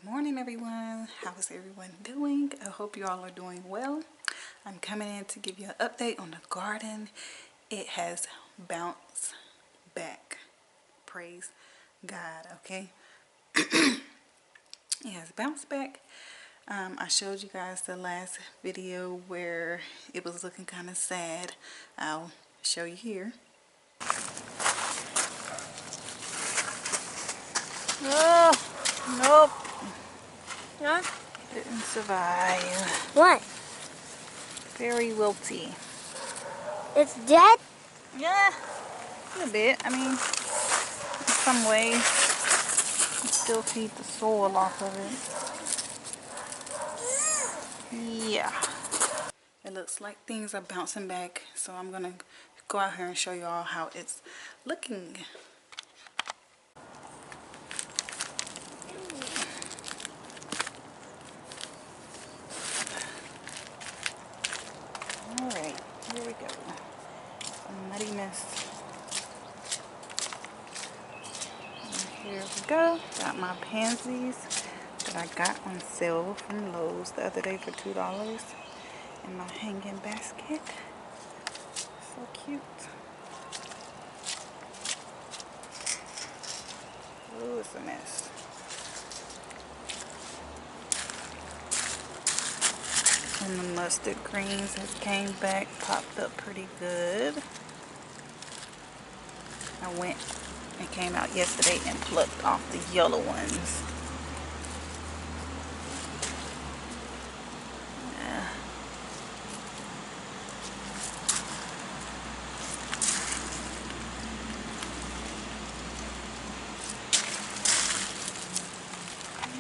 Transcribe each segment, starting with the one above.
morning, everyone. How is everyone doing? I hope you all are doing well. I'm coming in to give you an update on the garden. It has bounced back. Praise God, okay? It has bounced back. I showed you guys the last video where it was looking kind of sad. I'll show you here. Oh, nope. Huh? Didn't survive. What? Very wilty. It's dead? Yeah, a little bit. I mean, in some ways, you still feed the soil off of it. Yeah. It looks like things are bouncing back, so I'm going to go out here and show you all how it's looking. Alright, here we go. Some muddy mess. And here we go. Got my pansies that I got on sale from Lowe's the other day for $2 in my hanging basket. So cute. Oh, it's a mess. And the mustard greens has came back, popped up pretty good. I went and came out yesterday and plucked off the yellow ones. Yeah.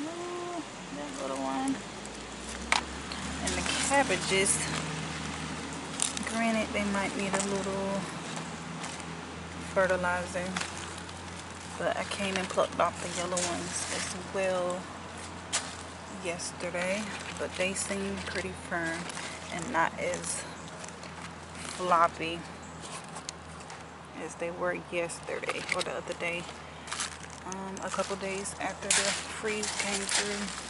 Ooh, that little one. And the cabbages, granted they might need a little fertilizer, but I came and plucked off the yellow ones as well yesterday, but they seem pretty firm and not as floppy as they were yesterday or the other day, a couple days after the freeze came through.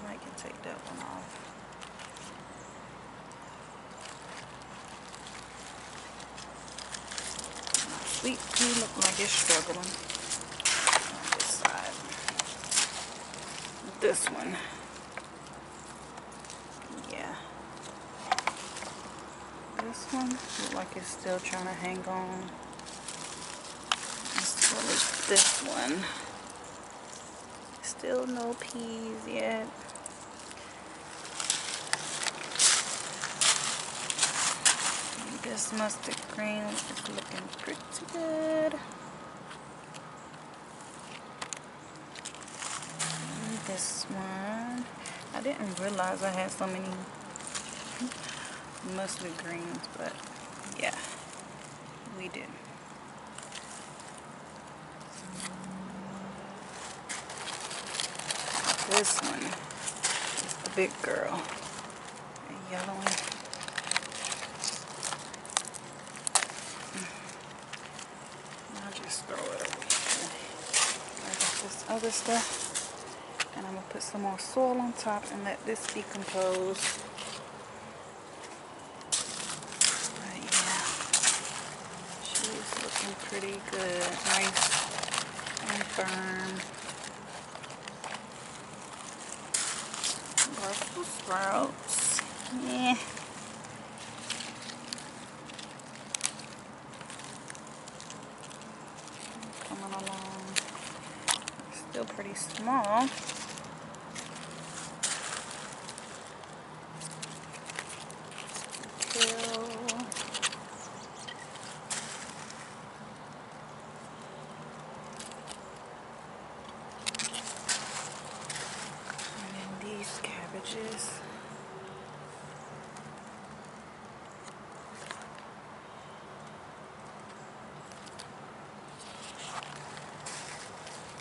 I can take that one off. My sweet pea look like it's struggling on this side. This one, yeah. This one look like it's still trying to hang on. As well as this one. Still no peas yet. And this mustard green is looking pretty good. And this one, I didn't realize I had so many mustard greens, but yeah, we did. This one is the big girl. The yellow one. I'll just throw it away. I got this other stuff, and I'm gonna put some more soil on top and let this decompose. But yeah, she's looking pretty good, nice and firm. Brussels sprouts, yeah. Coming along. Still pretty small. Kale. And then these cabbages.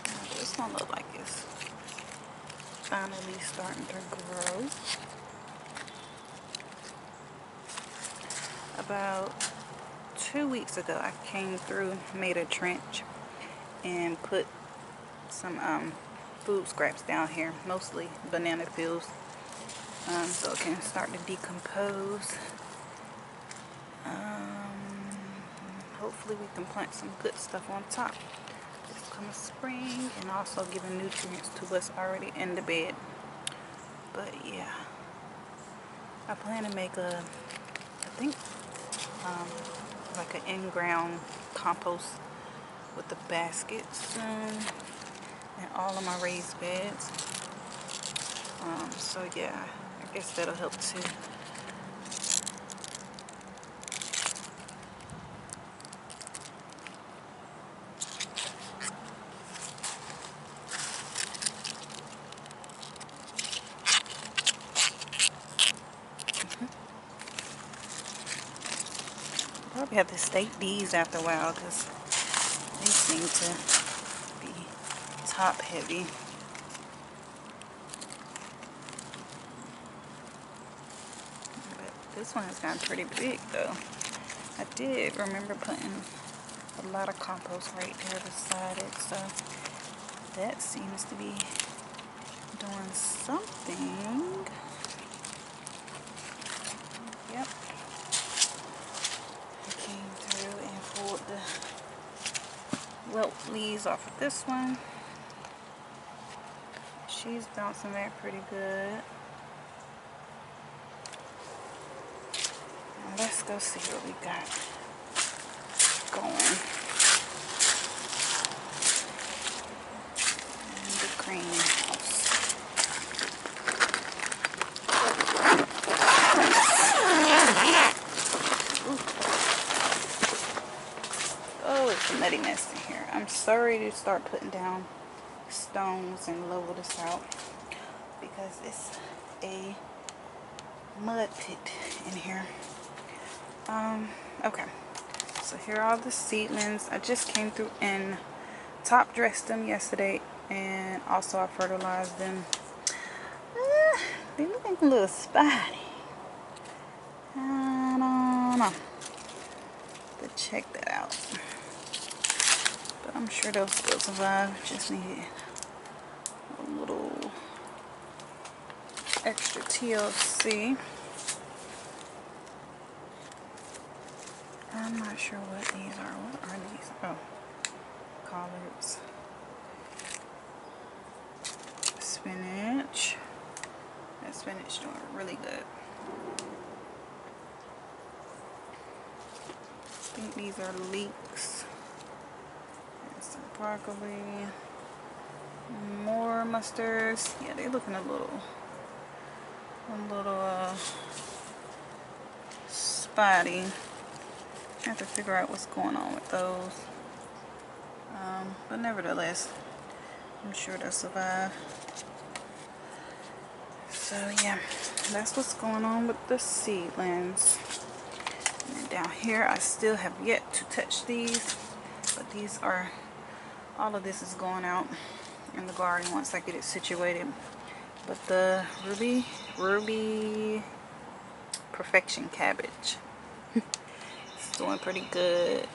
Now this one looks like it's finally starting to grow. About 2 weeks ago I came through, made a trench, and put some food scraps down here, mostly banana peels, so it can start to decompose. Hopefully we can plant some good stuff on top this coming spring, and also giving nutrients to what's already in the bed. But yeah, I plan to make a, I think, like an in-ground compost with the baskets soon, and all of my raised beds. So yeah, I guess that'll help too. Probably have to stake these after a while because they seem to be top heavy. But this one has gotten pretty big though. I did remember putting a lot of compost right there beside it, so that seems to be doing something. Yep. I came through and pulled the wilt leaves off of this one. She's bouncing back pretty good. Now let's go see what we got going. And the greenhouse. Oh, it's a nutty mess in here. I'm sorry to start putting down stones and level this out because it's a mud pit in here. Okay, so here are all the seedlings. I just came through and top dressed them yesterday, and also I fertilized them. They're looking a little spotty. I don't know, but check that out. But I'm sure they'll still survive. Just need a little extra TLC. I'm not sure what these are. What are these? Oh, collards. Spinach. That spinach doing really good. I think these are leeks. And some broccoli. More mustards. Yeah, they're looking a little spotty. I have to figure out what's going on with those. But nevertheless, I'm sure they'll survive. So yeah, that's what's going on with the seedlings. And then down here, I still have yet to touch these, but these are, all of this is going out in the garden once I get it situated. But the Ruby Perfection cabbage, it's doing pretty good.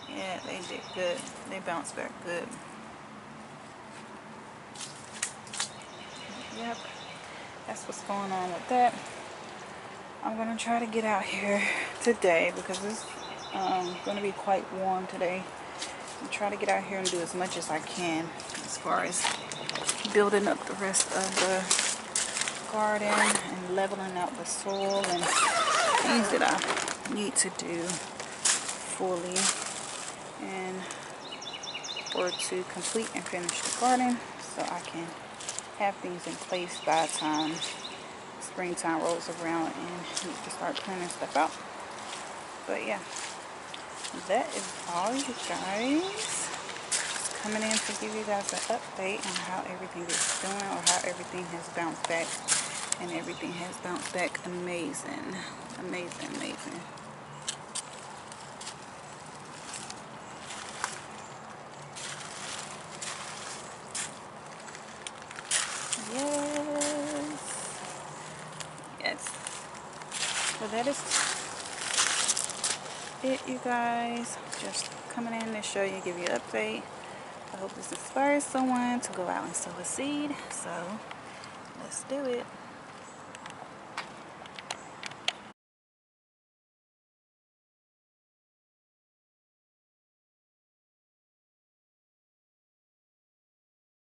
Yeah, they did good. They bounced back good. Yep, that's what's going on with that. I'm gonna try to get out here today because it's gonna be quite warm today. And try to get out here and do as much as I can as far as building up the rest of the garden and leveling out the soil and things that I need to do fully and or to complete and finish the garden so I can have things in place by the time springtime rolls around and need to start cleaning stuff out. But yeah, that is all, you guys. Just coming in to give you guys an update on how everything is doing, or how everything has bounced back. And everything has bounced back amazing. Amazing, amazing. Yes. Yes. But that is it, you guys. Just coming in to show you, give you an update. I hope this inspires someone to go out and sow a seed. So let's do it.